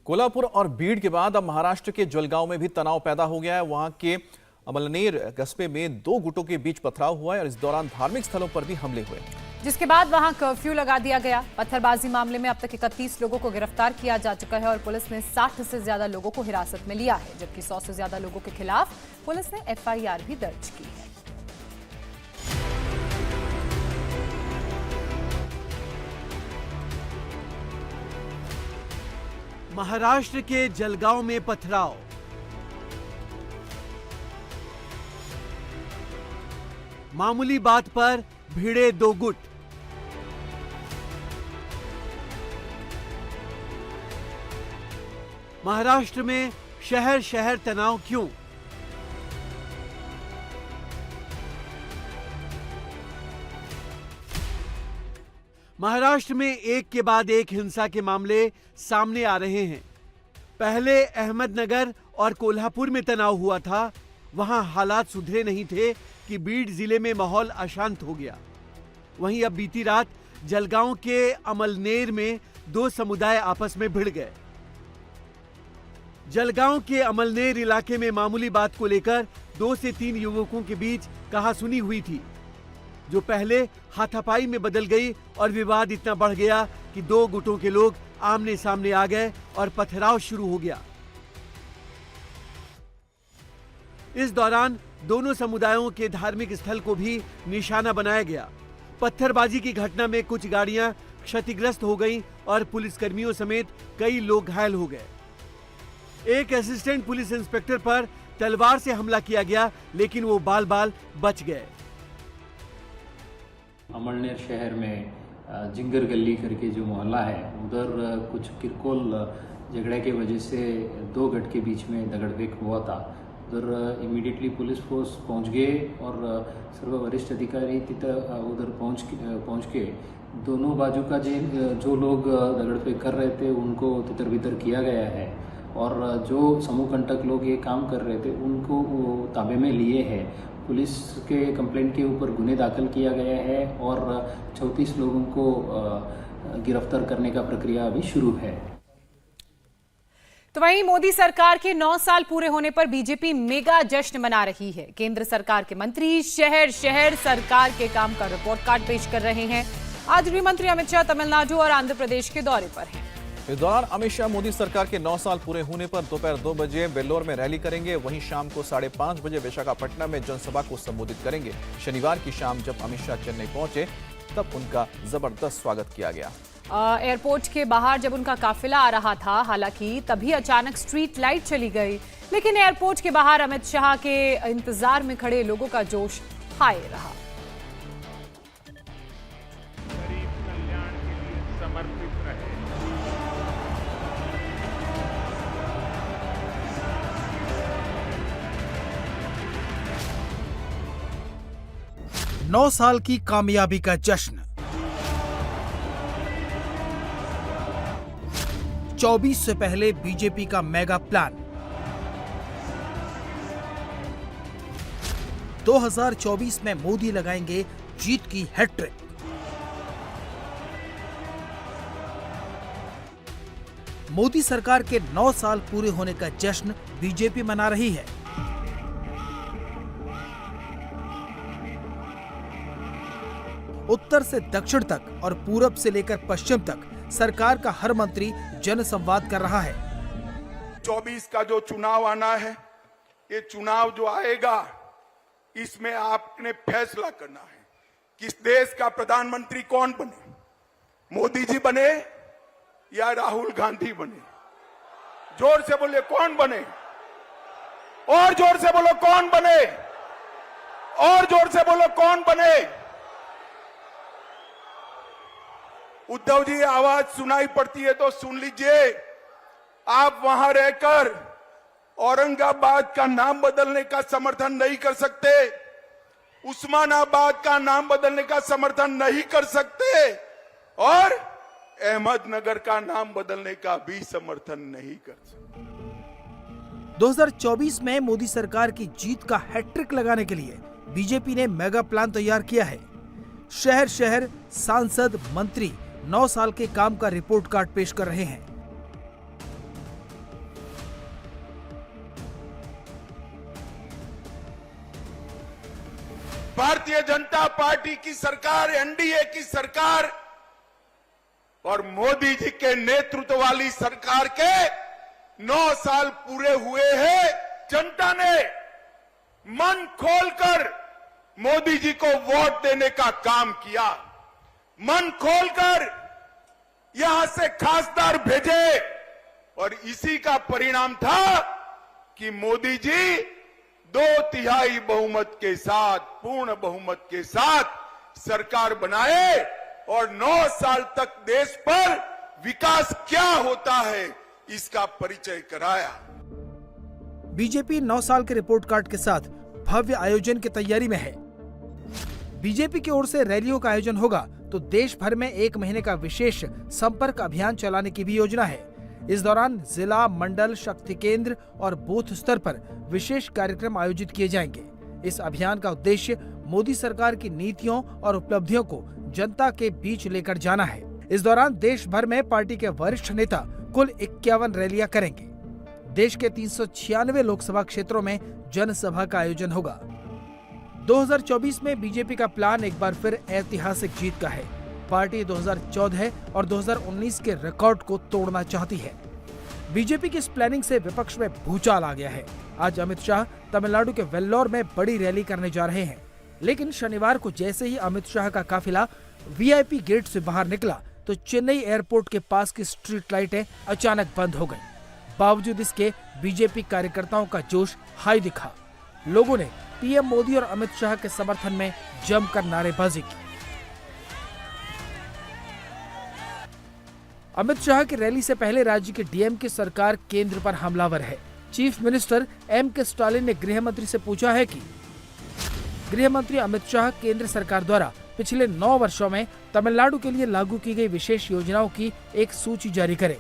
कोल्हापुर और भीड़ के बाद अब महाराष्ट्र के जलगांव में भी तनाव पैदा हो गया है। वहां के अमलनेर कस्बे में दो गुटों के बीच पथराव हुआ है और इस दौरान धार्मिक स्थलों पर भी हमले हुए, जिसके बाद वहां कर्फ्यू लगा दिया गया। पत्थरबाजी मामले में अब तक 31 लोगों को गिरफ्तार किया जा चुका है और पुलिस ने 60 से ज्यादा लोगों को हिरासत में लिया है, जबकि 100 से ज्यादा लोगों के खिलाफ पुलिस ने FIR भी दर्ज की है। महाराष्ट्र के जलगांव में पथराव। मामूली बात पर भिड़े दो गुट। महाराष्ट्र में शहर शहर तनाव क्यों? महाराष्ट्र में एक के बाद एक हिंसा के मामले सामने आ रहे हैं। पहले अहमदनगर और कोल्हापुर में तनाव हुआ था, वहां हालात सुधरे नहीं थे कि बीड जिले में माहौल अशांत हो गया। वहीं अब बीती रात जलगांव के अमलनेर में दो समुदाय आपस में भिड़ गए। जलगांव के अमलनेर इलाके में मामूली बात को लेकर 2 से 3 युवकों के बीच कहासुनी हुई थी, जो पहले हाथापाई में बदल गई और विवाद इतना बढ़ गया कि दो गुटों के लोग आमने सामने आ गए और पथराव शुरू हो गया। इस दौरान दोनों समुदायों के धार्मिक स्थल को भी निशाना बनाया गया। पत्थरबाजी की घटना में कुछ गाड़ियां क्षतिग्रस्त हो गईं और पुलिसकर्मियों समेत कई लोग घायल हो गए। एक असिस्टेंट पुलिस इंस्पेक्टर पर तलवार से हमला किया गया, लेकिन वो बाल बाल बच गए। अमलनेर शहर में जिंगर गली करके जो मोहल्ला है, उधर कुछ किरकोल झगड़े की वजह से दो गट के बीच में दगड़फेक हुआ था। उधर इमीडिएटली पुलिस फोर्स पहुंच गए और सर्व वरिष्ठ अधिकारी उधर पहुंच के दोनों बाजू का जो लोग दगड़फेक कर रहे थे उनको तितर बितर किया गया है और जो समूह कंटक लोग ये काम कर रहे थे उनको ताबे में लिए हैं। पुलिस के कंप्लेंट के ऊपर गुने दाखिल किया गया है और 34 लोगों को गिरफ्तार करने का प्रक्रिया अभी शुरू है। तो वहीं मोदी सरकार के 9 साल पूरे होने पर बीजेपी मेगा जश्न मना रही है। केंद्र सरकार के मंत्री शहर शहर सरकार के काम का रिपोर्ट कार्ड पेश कर रहे हैं। आज गृह मंत्री अमित शाह तमिलनाडु और आंध्र प्रदेश के दौरे पर हैं। इस दौरान अमित शाह मोदी सरकार के 9 साल पूरे होने पर दोपहर 2 बजे वेल्लोर में रैली करेंगे। वहीं शाम को 5:30 बजे विशाखापट्टनम में जनसभा को संबोधित करेंगे। शनिवार की शाम जब अमित शाह चेन्नई पहुंचे तब उनका जबरदस्त स्वागत किया गया। एयरपोर्ट के बाहर जब उनका काफिला आ रहा था, हालांकि तभी अचानक स्ट्रीट लाइट चली गई, लेकिन एयरपोर्ट के बाहर अमित शाह के इंतजार में खड़े लोगों का जोश हाई रहा। गरीब कल्याण के लिए समर्पित रहे। 9 साल की कामयाबी का जश्न। 24 से पहले बीजेपी का मेगा प्लान। 2024 में मोदी लगाएंगे जीत की हैट्रिक। मोदी सरकार के 9 साल पूरे होने का जश्न बीजेपी मना रही है। उत्तर से दक्षिण तक और पूरब से लेकर पश्चिम तक सरकार का हर मंत्री जनसंवाद कर रहा है। 24 का जो चुनाव आना है, ये चुनाव जो आएगा, इसमें आपने फैसला करना है कि इस देश का प्रधानमंत्री कौन बने, मोदी जी बने या राहुल गांधी बने। जोर से बोले कौन बने, और जोर से बोलो कौन बने, और जोर से बोलो कौन बने। उद्धव जी, आवाज सुनाई पड़ती है तो सुन लीजिए। आप वहां रहकर औरंगाबाद का नाम बदलने का समर्थन नहीं कर सकते, उस्मानाबाद का नाम बदलने का समर्थन नहीं कर सकते और अहमदनगर का नाम बदलने का भी समर्थन नहीं कर सकते। 2024 में मोदी सरकार की जीत का हैट्रिक लगाने के लिए बीजेपी ने मेगा प्लान तैयार किया है। शहर शहर सांसद मंत्री 9 साल के काम का रिपोर्ट कार्ड पेश कर रहे हैं। भारतीय जनता पार्टी की सरकार, एनडीए की सरकार और मोदी जी के नेतृत्व वाली सरकार के 9 साल पूरे हुए हैं। जनता ने मन खोलकर मोदी जी को वोट देने का काम किया, मन खोलकर यहां से खासदार भेजे और इसी का परिणाम था कि मोदी जी 2/3 बहुमत के साथ, पूर्ण बहुमत के साथ सरकार बनाए और 9 साल तक देश पर विकास क्या होता है इसका परिचय कराया। बीजेपी 9 साल के रिपोर्ट कार्ड के साथ भव्य आयोजन की तैयारी में है। बीजेपी की ओर से रैलियों का आयोजन होगा तो देश भर में 1 महीने का विशेष संपर्क अभियान चलाने की भी योजना है। इस दौरान जिला, मंडल, शक्ति केंद्र और बूथ स्तर पर विशेष कार्यक्रम आयोजित किए जाएंगे। इस अभियान का उद्देश्य मोदी सरकार की नीतियों और उपलब्धियों को जनता के बीच लेकर जाना है। इस दौरान देश भर में पार्टी के वरिष्ठ नेता कुल 51 रैलियां करेंगे। देश के 396 लोकसभा क्षेत्रों में जनसभा का आयोजन होगा। 2024 में बीजेपी का प्लान एक बार फिर ऐतिहासिक जीत का है। पार्टी 2014 और 2019 के रिकॉर्ड को तोड़ना चाहती है। बीजेपी की इस प्लानिंग से विपक्ष में भूचाल आ गया है। आज अमित शाह तमिलनाडु के वेल्लोर में बड़ी रैली करने जा रहे हैं, लेकिन शनिवार को जैसे ही अमित शाह का काफिला वीआईपी गेट से बाहर निकला तो चेन्नई एयरपोर्ट के पास की स्ट्रीट लाइटें अचानक बंद हो गईं। बावजूद इसके बीजेपी कार्यकर्ताओं का जोश हाई दिखा। लोगों ने पीएम मोदी और अमित शाह के समर्थन में जमकर नारेबाजी की। अमित शाह की रैली से पहले राज्य की डीएमके सरकार केंद्र पर हमलावर है। Chief minister MK. स्टालिन ने गृह मंत्री से पूछा है कि गृह मंत्री अमित शाह केंद्र सरकार द्वारा पिछले 9 वर्षों में तमिलनाडु के लिए लागू की गई विशेष योजनाओं की एक सूची जारी करें।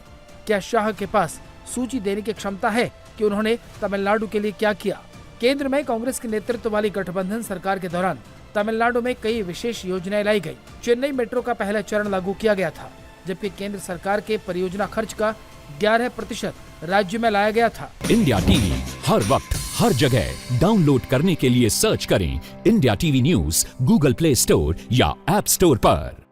क्या शाह के पास सूची देने की क्षमता है कि उन्होंने तमिलनाडु के लिए क्या किया? केंद्र में कांग्रेस के नेतृत्व वाली गठबंधन सरकार के दौरान तमिलनाडु में कई विशेष योजनाएं लाई गई। चेन्नई मेट्रो का पहला चरण लागू किया गया था, जबकि केंद्र सरकार के परियोजना खर्च का 11% राज्य में लाया गया था। इंडिया टीवी हर वक्त हर जगह डाउनलोड करने के लिए सर्च करें India TV news Google play store या ऐप स्टोर पर।